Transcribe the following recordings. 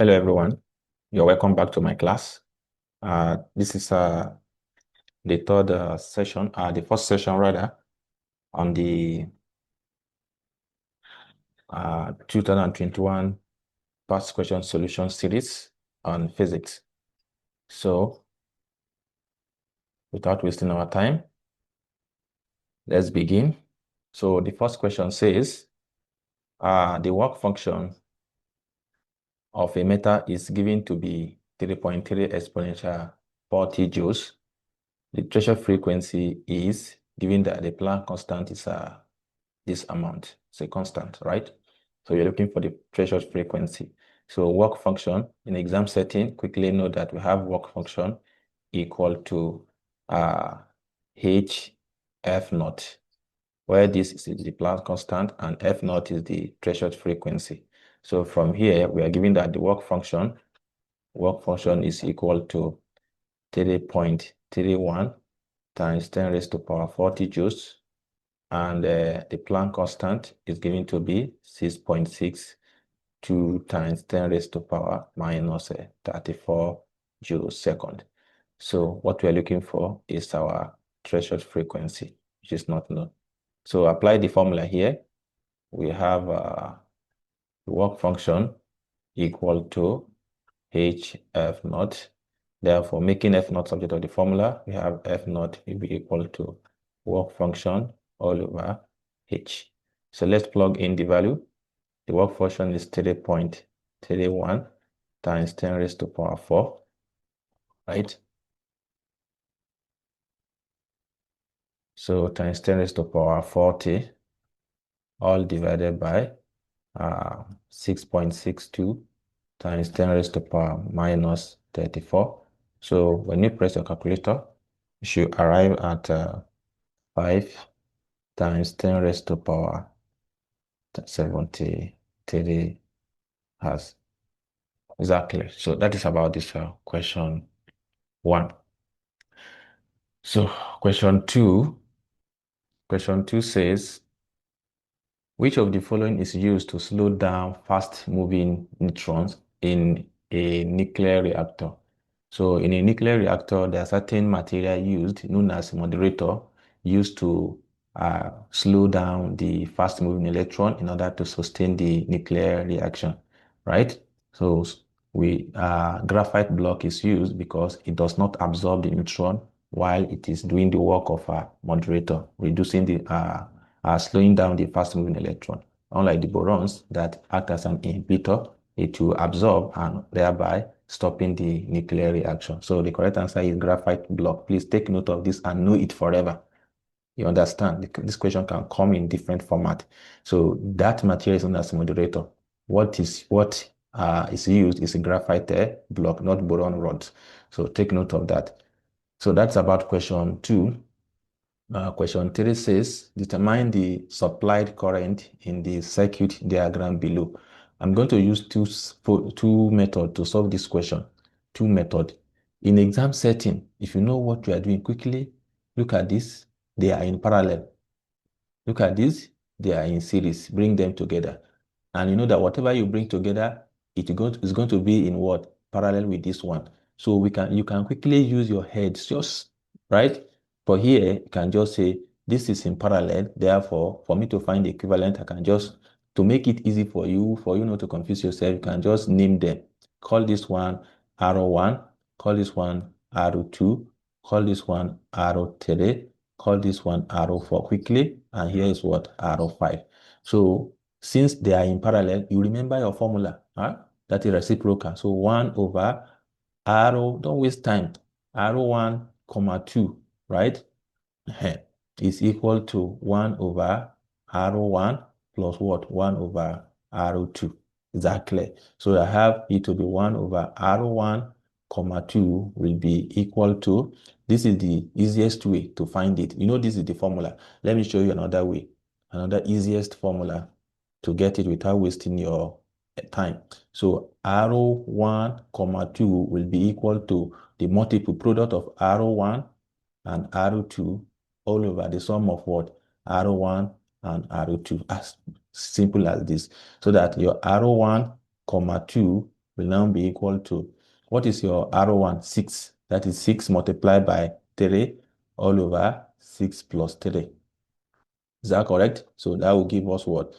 Hello, everyone. You're welcome back to my class. This is the third session, the first session rather, on the 2021 past question solution series on physics. So, without wasting our time, let's begin. So, the first question says, the work function of a metal is given to be 3.3 exponential 40 joules. The threshold frequency is given that the Planck constant is this amount. It's a constant, right? So you're looking for the threshold frequency. So work function in exam setting, quickly note that we have work function equal to h f naught, where this is the Planck constant and f naught is the threshold frequency. So from here, we are given that the work function is equal to 3.31 times 10 raised to power 40 joules, and the Planck constant is given to be 6.62 times 10 raised to power minus 34 joules second. So what we are looking for is our threshold frequency, which is not known. So apply the formula here. We have the work function equal to hf naught. Therefore, making f naught subject of the formula, we have f naught will be equal to work function all over h. So let's plug in the value. The work function is 3.31 times 10 raised to power 4, right? So times 10 raised to power 40, all divided by 6.62 times 10 raised to power minus 34. So when you press your calculator, you should arrive at 5 times 10 raised to power 73 has. Exactly. So that is about this question 1. So question 2 says, which of the following is used to slow down fast-moving neutrons in a nuclear reactor? So in a nuclear reactor, there are certain material used, known as moderator, used to slow down the fast-moving electron in order to sustain the nuclear reaction, right? So graphite block is used because it does not absorb the neutron while it is doing the work of a moderator, reducing the slowing down the fast-moving electron. Unlike the borons that act as an inhibitor, it will absorb and thereby stopping the nuclear reaction. So the correct answer is graphite block. Please take note of this and know it forever. You understand? This question can come in different format. So that material is known as a moderator. What is used is a graphite block, not boron rods. So take note of that. So that's about question 2. Question 3 says, determine the supplied current in the circuit diagram below. I'm going to use two methods to solve this question. Two methods. In exam setting, if you know what you are doing, quickly look at this. They are in parallel. Look at this. They are in series. Bring them together. And you know that whatever you bring together, is going to be in what? Parallel with this one. So you can quickly use your heads just, right? But here, you can just say, this is in parallel. Therefore, for me to find the equivalent, I can just, to make it easy for you not to confuse yourself, you can just name them. Call this one arrow 1, call this one arrow 2, call this one arrow 3, call this one arrow 4 quickly, and here is what? Arrow 5. So since they are in parallel, you remember your formula, huh? That is reciprocal. So 1 over arrow, don't waste time, arrow 1, comma 2, right? Is equal to 1 over arrow 1 plus what? 1 over arrow 2. Exactly. So I have it to be 1 over arrow 1, comma 2 will be equal to, this is the easiest way to find it. You know, this is the formula. Let me show you another way, another easiest formula to get it without wasting your time. So arrow 1, comma 2 will be equal to the multiple product of arrow 1 and arrow 2 all over the sum of what? Arrow 1 and arrow 2. As simple as this. So that your arrow 1, comma 2 will now be equal to, what is your R1? 6. That is 6 multiplied by 3 all over 6 plus 3. Is that correct? So that will give us what?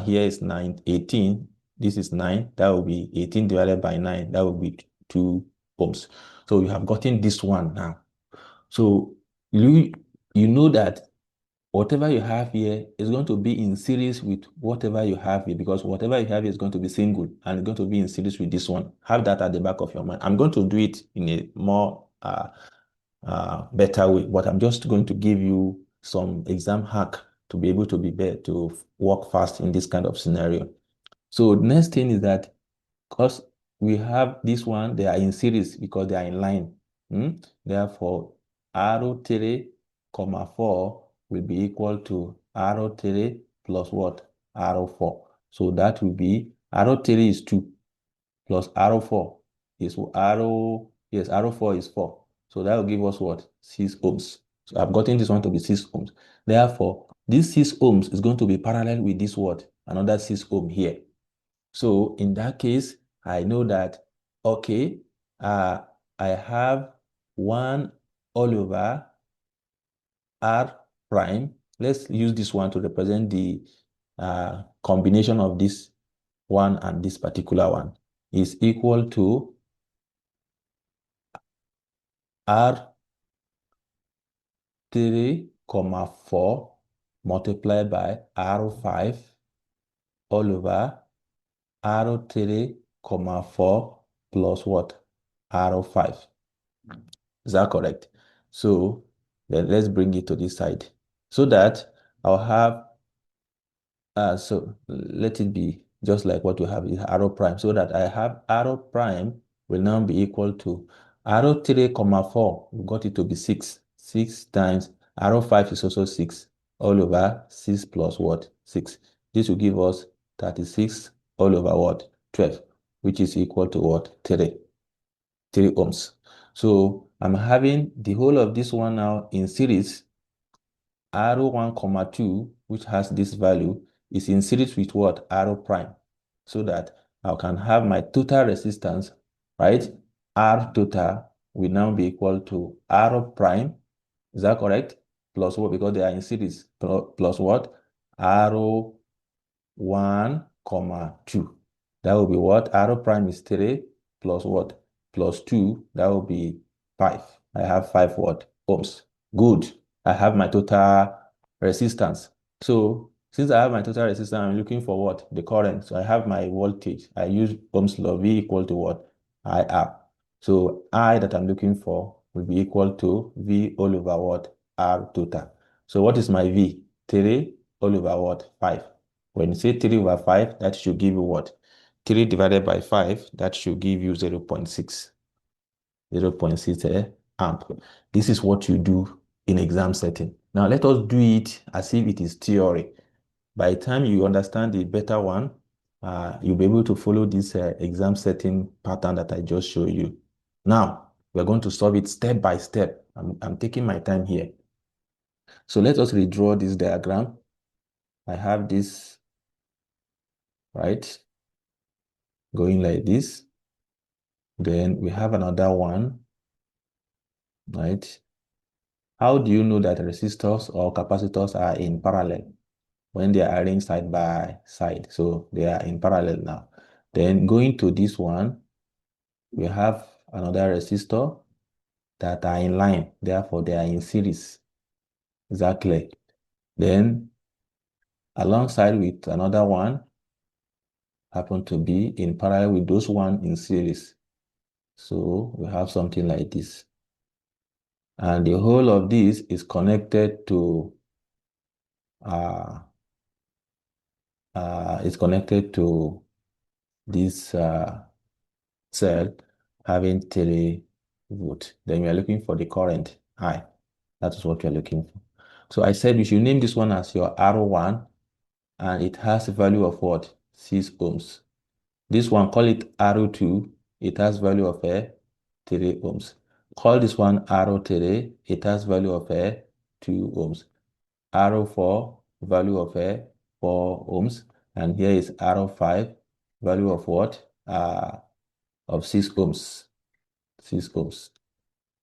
Here is 9, 18. This is 9. That will be 18 divided by 9. That will be 2 ohms. So you have gotten this one now. So you know that whatever you have here is going to be in series with whatever you have here, because whatever you have here is going to be single and it's going to be in series with this one. Have that at the back of your mind. I'm going to do it in a more better way, but I'm just going to give you some exam hack to be able to to work fast in this kind of scenario. So next thing is that because we have this one, they are in series because they are in line. Therefore, arrow 3, comma 4 will be equal to arrow 3 plus what? Arrow 4. So that will be arrow 3 is 2 plus arrow 4 is arrow 4 is 4. So that will give us what? 6 ohms. So I've gotten this one to be 6 ohms. Therefore, this 6 ohms is going to be parallel with this what? Another 6 ohm here. So in that case, I know that, okay, I have 1 all over R prime. Let's use this one to represent the combination of this one and this particular one is equal to R3, 4 multiplied by R5 all over R3, 4 plus what? R5. Is that correct? So then let's bring it to this side so that I'll have, so let it be just like what we have is arrow prime, so that I have arrow prime will now be equal to arrow 3, 4. We got it to be 6. 6 times arrow 5 is also 6 all over 6 plus what? 6. This will give us 36 all over what? 12, which is equal to what? 3 ohms. So I'm having the whole of this one now in series. Arrow 1, 2, which has this value, is in series with what? Arrow prime. So that I can have my total resistance, right? R total will now be equal to arrow prime. Is that correct? Plus what? Because they are in series. Plus what? Arrow 1, 2. That will be what? Arrow prime is 3 plus what? Plus 2. That will be 5. I have 5 what? Ohms. Good. I have my total resistance. So since I have my total resistance, I'm looking for what? The current. So I have my voltage. I use Ohm's law, V equal to what? IR. So I that I'm looking for will be equal to V all over what? R total. So what is my V? 3 all over what? 5. When you say 3 over 5, that should give you what? 3 divided by 5, that should give you 0 0.6. 0 0.6 amp. This is what you do in exam setting. Now let us do it as if it is theory. By the time you understand the better one, you'll be able to follow this exam setting pattern that I just showed you. Now, we're going to solve it step by step. I'm taking my time here. So let us redraw this diagram. I have this, right, going like this. Then we have another one, right? How do you know that resistors or capacitors are in parallel? When they are arranged side by side. So they are in parallel now. Then going to this one, we have another resistor that are in line. Therefore, they are in series. Exactly. Then alongside with another one happen to be in parallel with those one in series. So we have something like this. And the whole of this is connected to this cell having 3 volts. Then we are looking for the current I. That is what we are looking for. So I said we should name this one as your R1, and it has a value of what? 6 ohms. This one, call it R2, it has value of 3 ohms. Call this one R3, it has value of 2 ohms. R4, value of 4 ohms. And here is R5, value of what? of 6 ohms. 6 ohms.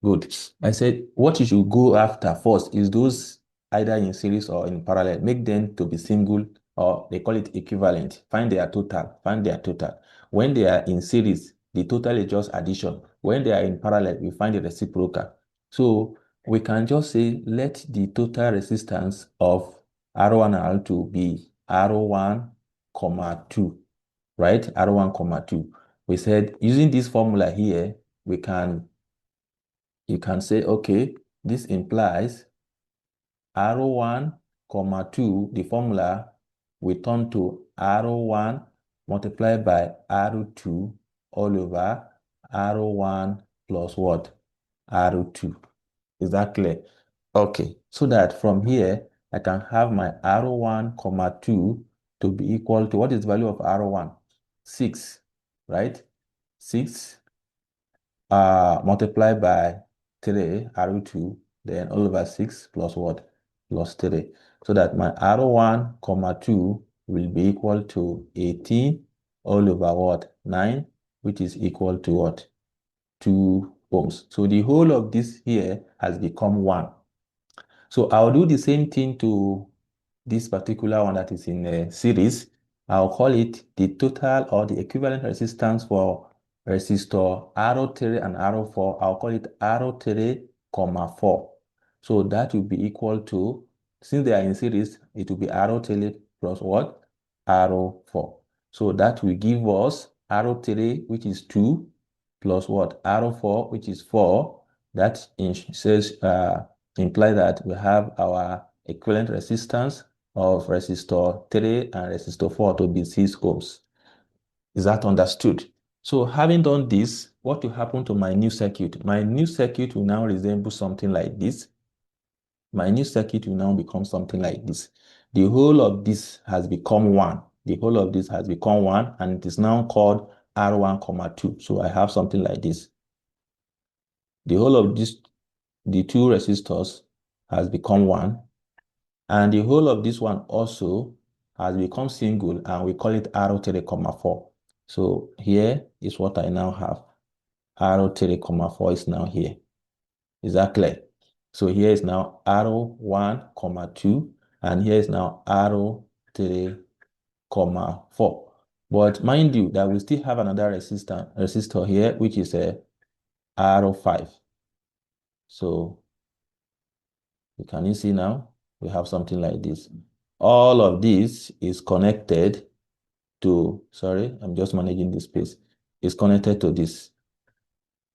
Good. I said what you should go after first is those either in series or in parallel. Make them to be single, or they call it equivalent. Find their total. Find their total. When they are in series, the total is just addition. When they are in parallel, we find the reciprocal. So we can just say let the total resistance of R1 and R2 be R1, 2, right? R1, 2. We said using this formula here, you can say, okay, this implies R1, 2, the formula we turn to R1 multiplied by R2 all over R1 plus what? R2. Is that clear? Okay, so that from here, I can have my R1, 2 to be equal to, what is the value of R1? 6, right? 6 multiplied by 3, R2, then all over 6 plus what? Plus 3. So that my R1, 2 will be equal to 18 all over what? 9, which is equal to what? 2 ohms. So the whole of this here has become 1. So I'll do the same thing to this particular one that is in a series. I'll call it the total or the equivalent resistance for resistor R03 and R04. I'll call it R03, 4. So that will be equal to, since they are in series, it will be R03 plus what? R04. So that will give us R03, which is 2, plus what? R04, which is 4. That says imply that we have our equivalent resistance of resistor 3 and resistor 4 to be 6 ohms. Is that understood? So having done this, what will happen to my new circuit? My new circuit will now resemble something like this. My new circuit will now become something like this. The whole of this has become 1. The whole of this has become 1, and it is now called R1, 2. So I have something like this. The whole of this, the two resistors has become 1, and the whole of this one also has become single, and we call it R03, 4. So here is what I now have. R03, 4 is now here. Is that clear? So here is now R1, 2, and here is now R03, 4. But mind you that we still have another resistor here, which is a R05. So can you see now? We have something like this. All of this is connected to, sorry, I'm just managing this space. It's connected to this.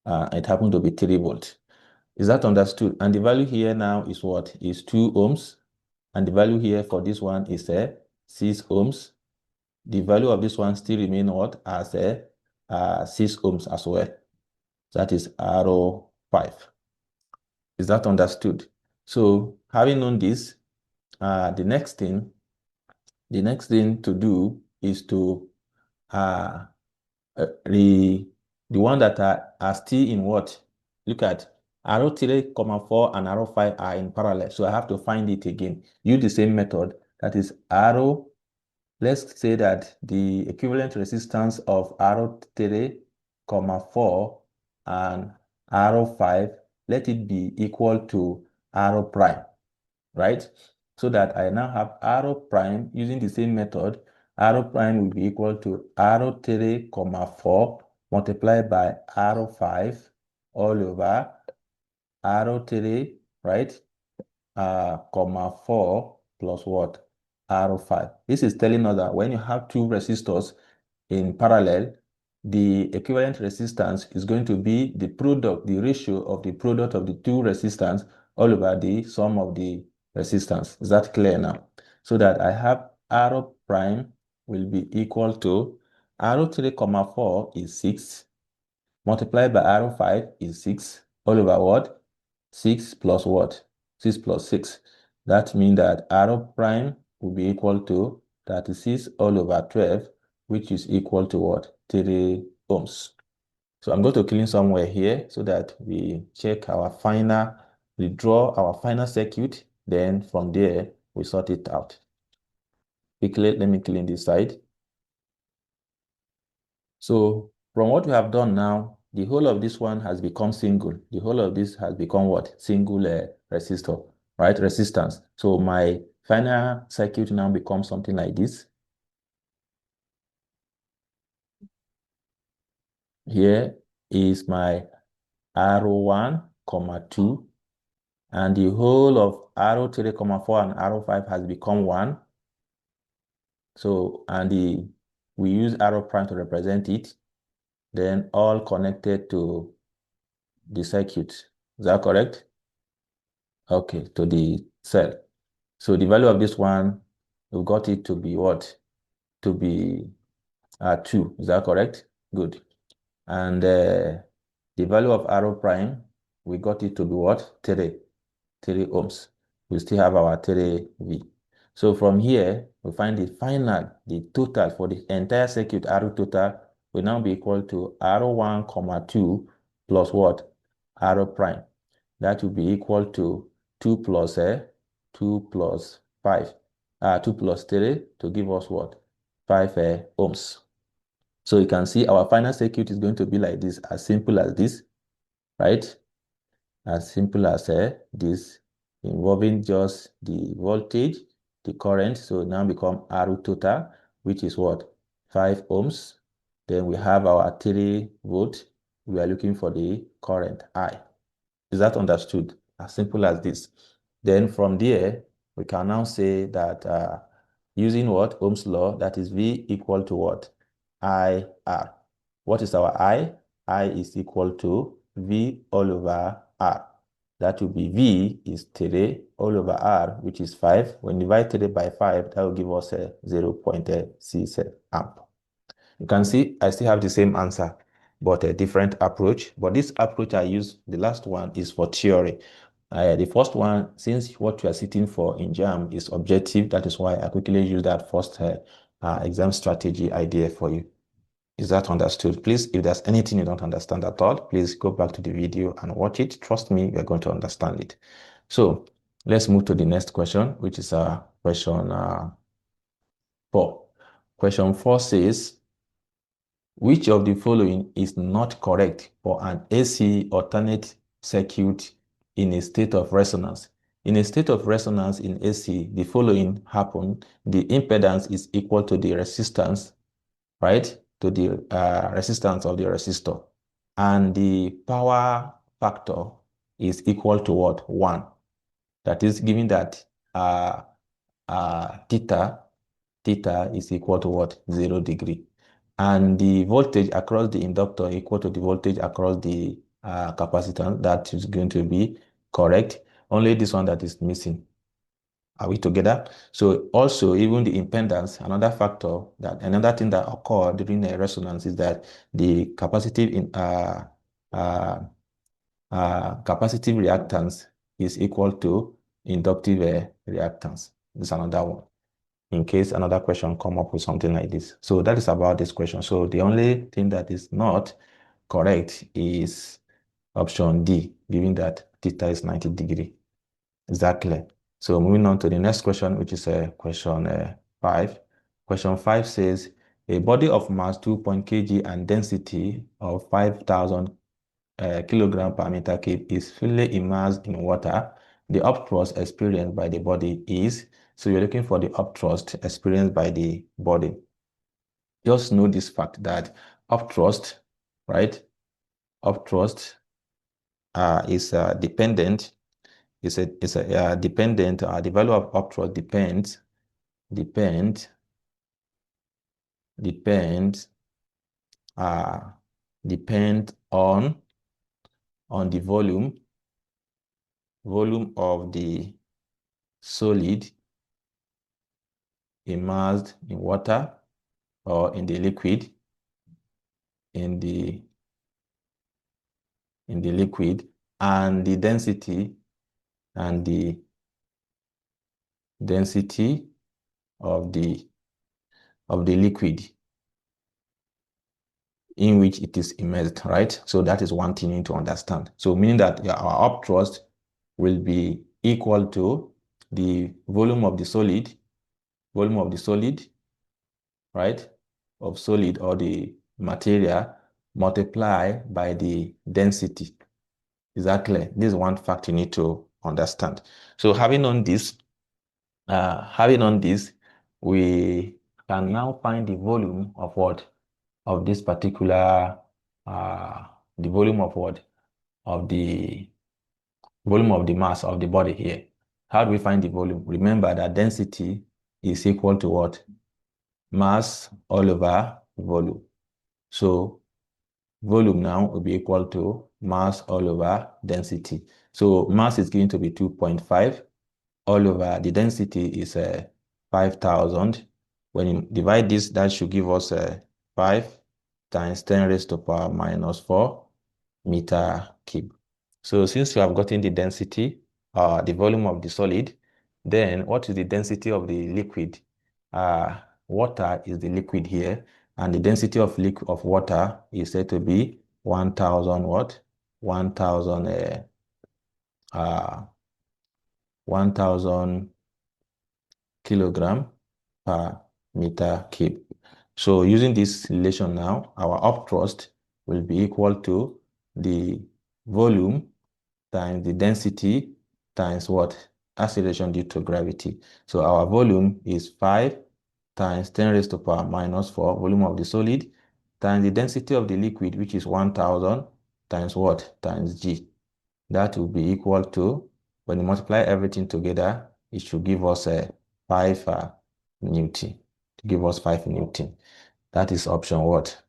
It happened to be 3 volts. Is that understood? And the value here now is what? Is 2 ohms. And the value here for this one is 6 ohms. The value of this one still remain what? As 6 ohms as well. That is R05. Is that understood? So having known this, the next thing to do is to the one that are still in what? Look at arrow 3, 4 and arrow 5 are in parallel. So I have to find it again. Use the same method. That is arrow. Let's say that the equivalent resistance of arrow 3, 4 and arrow 5, let it be equal to arrow prime, right? So that I now have arrow prime using the same method. Arrow prime will be equal to arrow 3, 4 multiplied by arrow 5 all over arrow 3, right? 4 plus what? Arrow 5. This is telling us that when you have two resistors in parallel, the equivalent resistance is going to be the product, the ratio of the product of the two resistance all over the sum of the resistance. Is that clear now? So that I have arrow prime will be equal to arrow 3, 4 is 6 multiplied by arrow 5 is 6 all over what? 6 plus what? 6 plus 6. That means that arrow prime will be equal to 36 all over 12, which is equal to what? 3 ohms. So I'm going to clean somewhere here so that we check our final, we draw our final circuit, then from there we sort it out. Quickly, let me clean this side. So From what we have done now, the whole of this one has become single. The whole of this has become what? Single resistor, right? Resistance. So my final circuit now becomes something like this. Here is my R1, 2, and the whole of R3, 4 and R5 has become 1. So, and we use arrow prime to represent it, then all connected to the circuit. Is that correct? Okay, to the cell. So the value of this one, we got it to be what? To be 2. Is that correct? Good. And the value of arrow prime, we got it to be what? 3 ohms. We still have our 3V. So from here, we find the final, the total for the entire circuit, R total, will now be equal to R1, 2 plus what? R prime. That will be equal to 2 plus 2 plus 5. 2 plus 3 to give us what? 5 ohms. So you can see our final circuit is going to be like this, as simple as this, right? As simple as this, involving just the voltage, the current. So now become R total, which is what? 5 ohms. Then we have our 3 volt. We are looking for the current I. Is that understood? As simple as this. Then from there, we can now say that using what? Ohm's law, that is V equal to what? IR. What is our I? I is equal to V all over R. That will be V is 3 all over R, which is 5. When you divide 3 by 5, that will give us a 0.6 amp. You can see I still have the same answer, but a different approach. But this approach I use, the last one, is for theory. The first one, since what you are sitting for in JAMB is objective, that is why I quickly use that first exam strategy idea for you. Is that understood? Please, if there's anything you don't understand at all, please go back to the video and watch it. Trust me, you're going to understand it. So let's move to the next question, which is question 4. Question 4 says, which of the following is not correct for an AC alternate circuit in a state of resonance? In a state of resonance in AC, the following happen. The impedance is equal to the resistance, right? To the resistance of the resistor. And the power factor is equal to what? 1. That is given that theta is equal to what? 0 degree. And the voltage across the inductor equal to the voltage across the capacitance. That is going to be correct. Only this one that is missing. Are we together? So also even the impedance, another factor, that another thing that occurs during a resonance is that the capacitive capacitive reactance is equal to inductive reactance. This is another one, in case another question come up with something like this. So that is about this question. So the only thing that is not correct is option D, given that theta is 90 degree. Is that clear? So moving on to the next question, which is question 5. Question 5 says, a body of mass 2 kg and density of 5,000 kilogram per meter cube is fully immersed in water. The upthrust experienced by the body is, so you're looking for the upthrust experienced by the body. Just know this fact that upthrust, right? Upthrust is dependent. It's a dependent. The value of upthrust depends on the volume of the solid immersed in water or in the liquid, and the density of the liquid in which it is immersed, right? So that is one thing you need to understand. So meaning that our upthrust will be equal to the volume of the solid, right? Of solid or the material multiply by the density. Exactly. This is one fact you need to understand. So having known this, we can now find the volume of what? Of this particular, the volume of what? Of the volume of the mass of the body here. How do we find the volume? Remember that density is equal to what? Mass all over volume. So volume now will be equal to mass all over density. So mass is going to be 2.5 all over the density is 5,000. When you divide this, that should give us 5 times 10 raised to power minus 4 meter cube. So since you have gotten the density, the volume of the solid, then what is the density of the liquid? Water is the liquid here, and the density of water is said to be 1,000 what? 1,000 1,000 kilogram per meter cube. So using this relation now, our upthrust will be equal to the volume times the density times what? Acceleration due to gravity. So our volume is 5 times 10 raised to power minus 4, volume of the solid, times the density of the liquid, which is 1,000, times what? Times G. That will be equal to, when you multiply everything together, it should give us a 5 Newton. To give us 5 Newton. That is option what?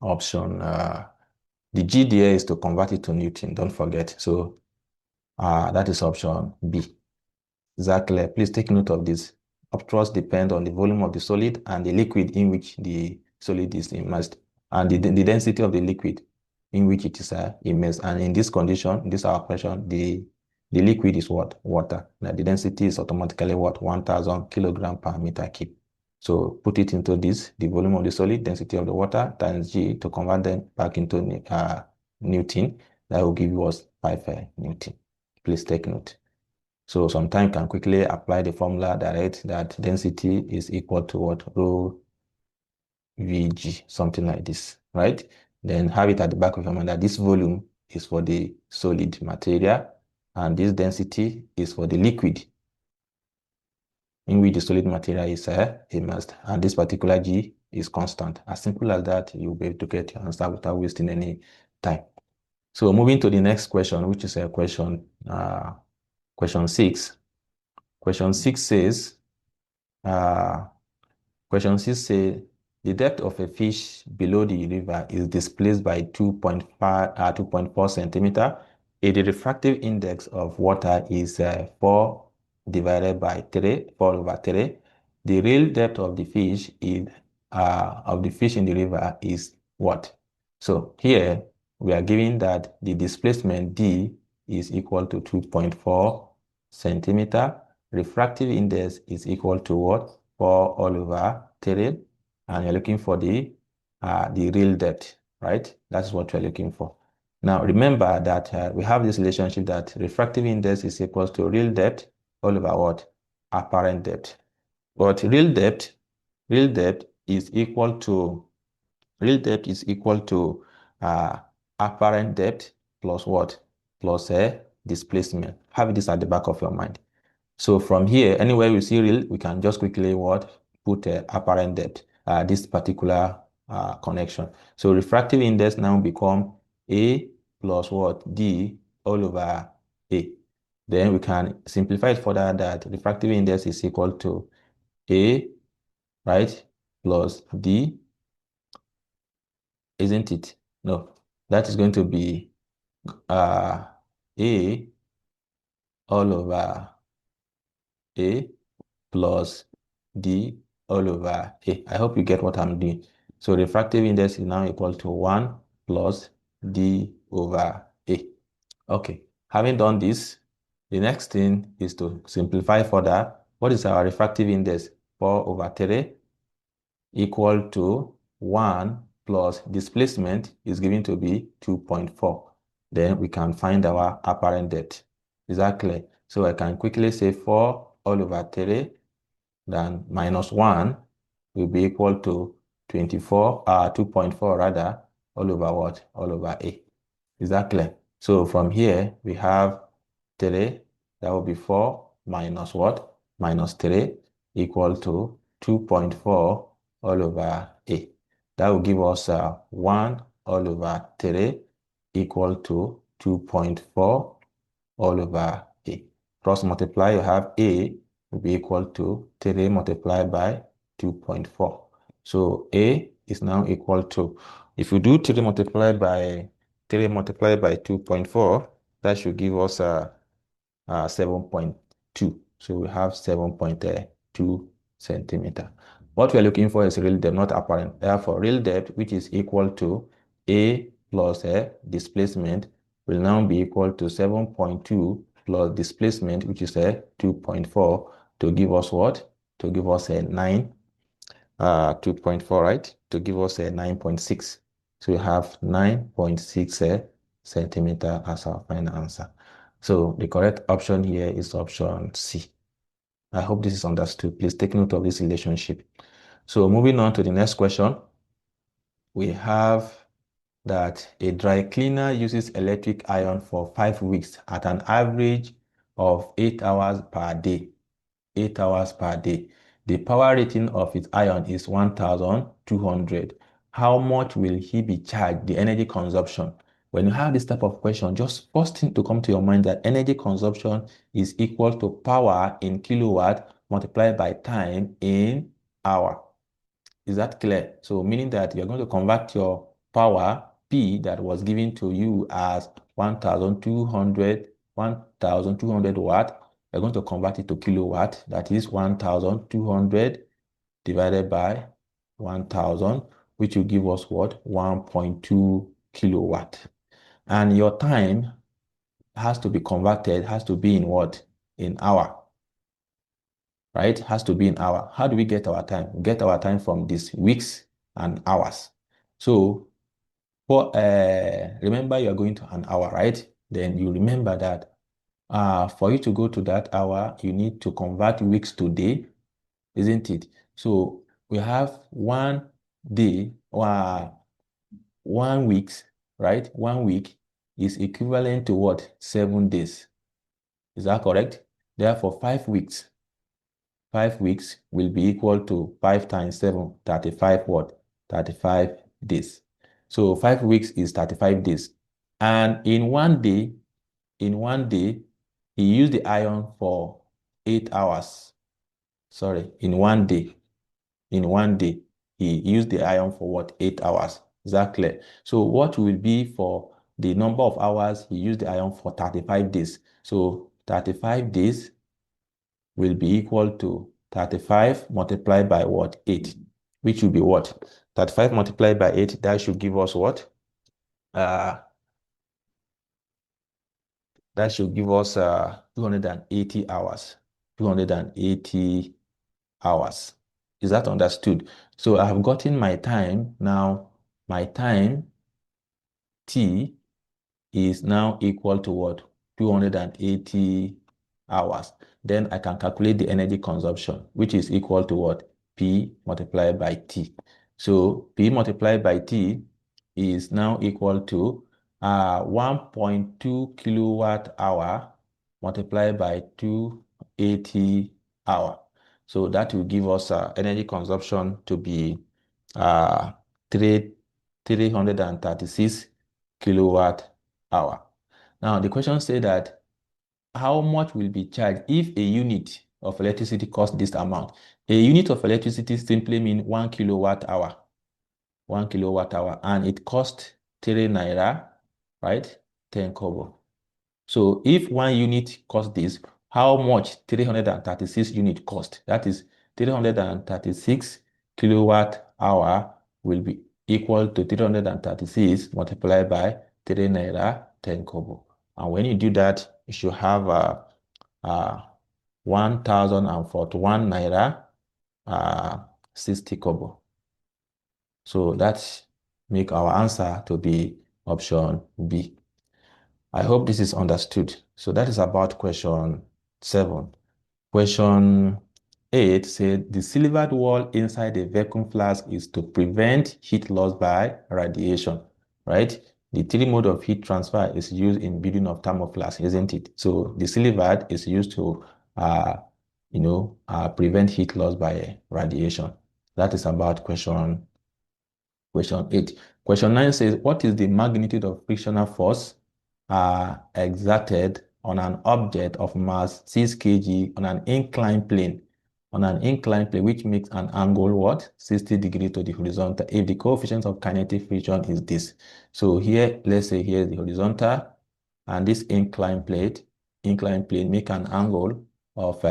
Option, the G there is to convert it to Newton, don't forget. So that is option B. Exactly. Please take note of this. Upthrust depends on the volume of the solid and the liquid in which the solid is immersed, and the density of the liquid in which it is immersed. And in this condition, in this our question, the liquid is what? Water. Now the density is automatically what? 1,000 kilogram per meter cube. So put it into this, the volume of the solid, density of the water, times G to convert them back into Newton. That will give us 5 Newton. Please take note. So sometimes can quickly apply the formula direct that density is equal to what? Rho Vg, something like this, right? Then have it at the back of your mind that this volume is for the solid material and this density is for the liquid in which the solid material is immersed. And this particular G is constant. As simple as that, you'll be able to get your answer without wasting any time. So moving to the next question, which is a question 6. Question 6 says, the depth of a fish below the river is displaced by 2.4 centimeter. If the refractive index of water is 4 divided by 3, 4 over 3, the real depth of the fish in the river is what? So here we are given that the displacement D is equal to 2.4 centimeter. Refractive index is equal to what? 4 all over 3. And you're looking for the real depth, right? That's what we're looking for. Now, remember that we have this relationship that refractive index is equal to real depth all over what? Apparent depth. But real depth is equal to apparent depth plus what? Plus displacement. Have this at the back of your mind. So from here, anywhere we see real, we can just quickly what? Put apparent depth, this particular connection. So refractive index now become A plus what? D all over A. Then we can simplify it further that refractive index is equal to A, right, plus D, isn't it? No, that is going to be A all over A plus D all over A. I hope you get what I'm doing. So refractive index is now equal to 1 plus D over A. Okay, having done this, the next thing is to simplify further. What is our refractive index? 4 over 3 equal to 1 plus displacement is given to be 2.4. Then we can find our apparent depth. Exactly. So I can quickly say 4 all over 3 then minus 1 will be equal to 2.4 rather, all over what? All over A. Is that clear? So from here, we have 3, that will be 4 minus what? Minus 3 equal to 2.4 all over A. That will give us 1 all over 3 equal to 2.4 all over A. Cross multiply, you have A will be equal to 3 multiplied by 2.4. So A is now equal to, if you do 3 multiplied by 2.4, that should give us 7.2. So we have 7.2 centimeter. What we are looking for is real depth, not apparent. Therefore, real depth, which is equal to A plus displacement, will now be equal to 7.2 plus displacement, which is 2.4, to give us what? To give us a 2.4, right? To give us a 9.6. So we have 9.6 centimeter as our final answer. So the correct option here is option C. I hope this is understood. Please take note of this relationship. So moving on to the next question, we have that a dry cleaner uses electric iron for 5 weeks at an average of 8 hours per day. 8 hours per day. The power rating of its iron is 1,200. How much will he be charged, the energy consumption? When you have this type of question, just first thing to come to your mind that energy consumption is equal to power in kilowatt multiplied by time in hour. Is that clear? So meaning that you're going to convert your power P that was given to you as 1,200 watt. You're going to convert it to kilowatt. That is 1,200 divided by 1,000, which will give us what? 1.2 kilowatt. And your time has to be converted, has to be in what? In hour. Right? Has to be in hour. How do we get our time? We get our time from these weeks and hours. So for remember you are going to an hour, right? Then you remember that for you to go to that hour, you need to convert weeks to day, isn't it? So we have 1 day or 1 week, right? 1 week is equivalent to what? 7 days. Is that correct? Therefore, 5 weeks. 5 weeks will be equal to 5 times 7, 35 what? 35 days. So 5 weeks is 35 days. And in 1 day, he used the iron for 8 hours. Sorry, in 1 day. In 1 day, he used the iron for what? 8 hours. Is that clear? So what will be for the number of hours he used the iron for 35 days? So 35 days will be equal to 35 multiplied by what? 8, which will be what? 35 multiplied by 8, that should give us what? That should give us 280 hours. 280 hours. Is that understood? So I have gotten my time. Now, my time T is now equal to what? 280 hours. Then I can calculate the energy consumption, which is equal to what? P multiplied by T. So P multiplied by T is now equal to 1.2 kilowatt hour multiplied by 280 hour. So that will give us energy consumption to be 336 kilowatt hour. Now, the question says that how much will be charged if a unit of electricity costs this amount? A unit of electricity simply means 1 kilowatt hour. 1 kilowatt hour, and it costs 3 naira, right? 10 kobo. So if 1 unit costs this, how much 336 unit cost? That is 336 kilowatt hour will be equal to 336 multiplied by 3 naira 10 kobo. And when you do that, you should have 1,041 naira 60 kobo. So that make our answer to be option B. I hope this is understood. So that is about question 7. Question 8 said the silvered wall inside the vacuum flask is to prevent heat loss by radiation, right? The three mode of heat transfer is used in building of thermoflask, isn't it? So the silvered is used to, prevent heat loss by radiation. That is about question 8. Question 9 says, what is the magnitude of frictional force exerted on an object of mass 6 kg on an inclined plane? On an inclined plane, which makes an angle what? 60 degrees to the horizontal. If the coefficient of kinetic friction is this. So here, let's say here is the horizontal, and this inclined plane make an angle of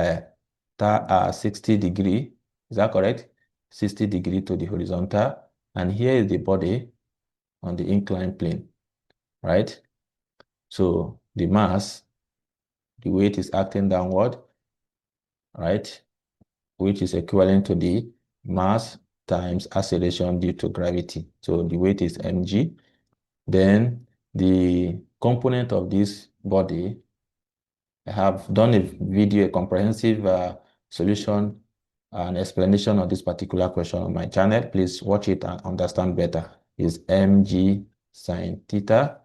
60 degree. Is that correct? 60 degree to the horizontal. And here is the body on the inclined plane, right? So the mass, the weight is acting downward, right? Which is equivalent to the mass times acceleration due to gravity. So the weight is mg. Then the component of this body, I have done a comprehensive solution and explanation of this particular question on my channel. Please watch it and understand better. Is mg sine theta,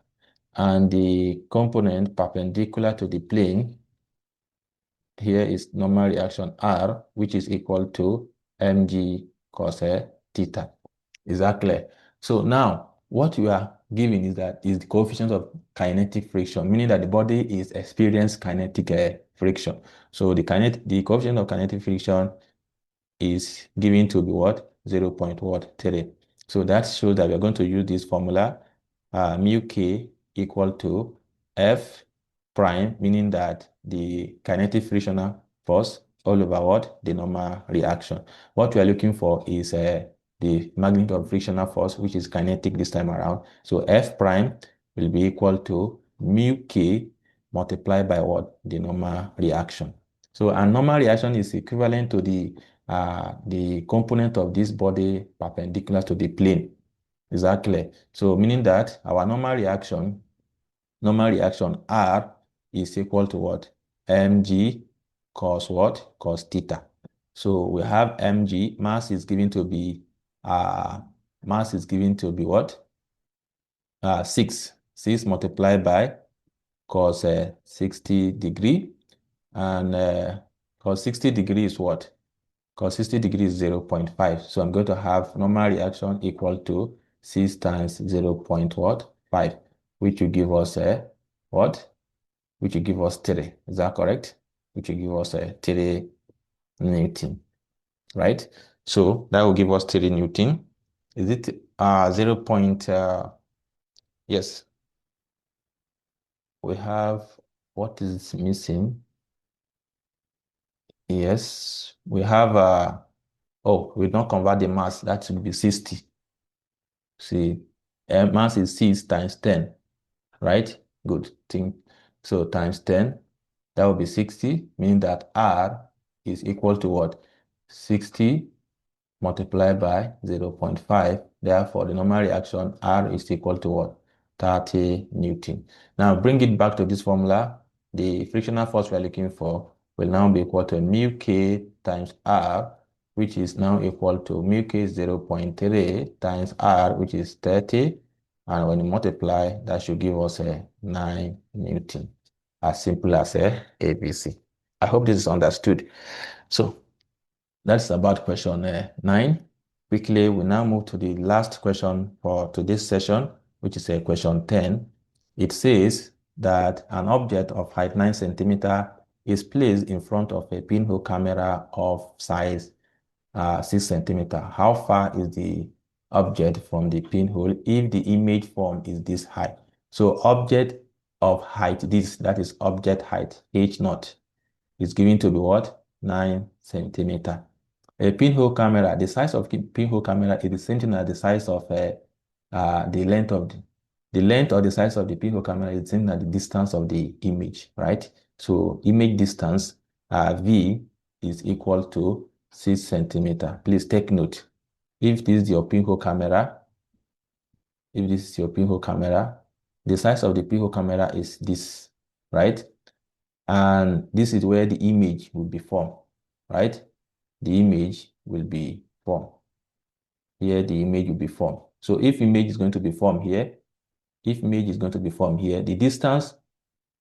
and the component perpendicular to the plane here is normal reaction R, which is equal to mg cos theta. Is that clear? So now what you are given is the coefficient of kinetic friction, meaning that the body is experiencing kinetic friction. So the coefficient of kinetic friction is given to be what? 0.3. So that shows that we are going to use this formula, mu k equal to F prime, meaning that the kinetic frictional force all over what? The normal reaction. What we are looking for is the magnitude of frictional force, which is kinetic this time around. So F prime will be equal to mu k multiplied by what? The normal reaction. So a normal reaction is equivalent to the component of this body perpendicular to the plane. Is that clear? So meaning that our normal reaction R is equal to what? Mg cos what? Cos theta. So we have mg, mass is given to be what? 6. 6 multiplied by cos 60 degree, and cos 60 degree is what? Cos 60 degrees is 0.5. So I'm going to have normal reaction equal to 6 times 0.5, which will give us what? Which will give us 3. Is that correct? Which will give us 3 Newton, right? So that will give us 3 Newton. Is it 0. Yes, we have, what is missing? Yes, we have, oh, we don't convert the mass. That should be 60. See, mass is 6 times 10, right? Good thing. So times 10, that will be 60, meaning that R is equal to what? 60 multiplied by 0.5. Therefore, the normal reaction R is equal to what? 30 Newton. Now, bring it back to this formula. The frictional force we are looking for will now be equal to mu K times R, which is now equal to mu K 0.3 times R, which is 30. And when you multiply, that should give us a 9 Newton. As simple as ABC. I hope this is understood. So that's about question 9. Quickly, we now move to the last question for today's session, which is question 10. It says that an object of height 9 centimeter is placed in front of a pinhole camera of size 6 centimeter. How far is the object from the pinhole if the image form is this high? So object of height, that is object height, h naught, is given to be what? 9 centimeter. A pinhole camera, the size of pinhole camera is the same thing as the size of the length of the length or the size of the pinhole camera is the same as the distance of the image, right? So image distance V is equal to 6 centimeter. Please take note. If this is your pinhole camera, the size of the pinhole camera is this, right? And this is where the image will be formed, right? the image will be formed. Here, the image will be formed. So if image is going to be formed here, the distance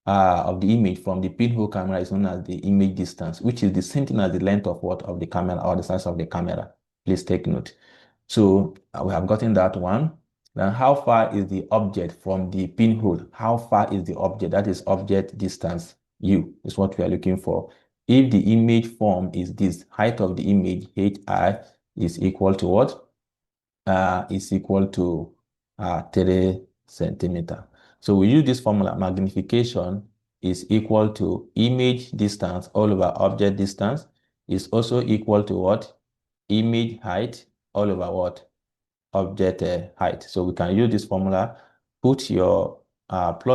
of the image from the pinhole camera is known as the image distance, which is the same thing as the length of what of the camera or the size of the camera. Please take note. So we have gotten that one. Now, how far is the object from the pinhole? How far is the object? That is object distance. U is what we are looking for. If the image form is this, height of the image, hi, is equal to what? Is equal to 3 centimeter. So we use this formula. Magnification is equal to image distance all over object distance is also equal to what? Image height all over what? Object height. So we can use this formula, plug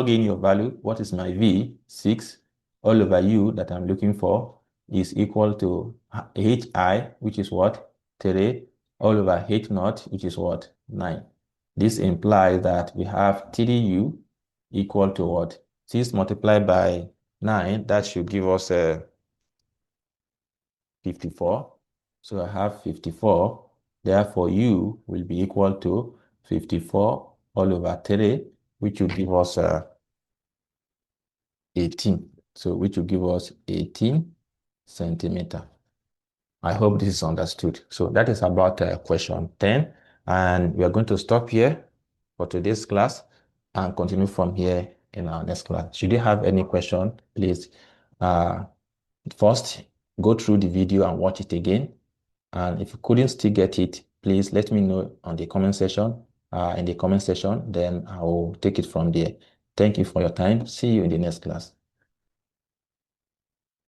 in your value. What is my V? 6 all over U that I'm looking for is equal to HI, which is what? 3 all over H naught, which is what? 9. This implies that we have 3U equal to what? 6 multiplied by 9, that should give us 54. So I have 54. Therefore, U will be equal to 54 all over 3, which will give us 18. So which will give us 18 centimeter. I hope this is understood. So that is about question 10. And we are going to stop here for today's class and continue from here in our next class. Should you have any question, please first go through the video and watch it again. And if you couldn't still get it, please let me know on the comment section, then I will take it from there. Thank you for your time. See you in the next class.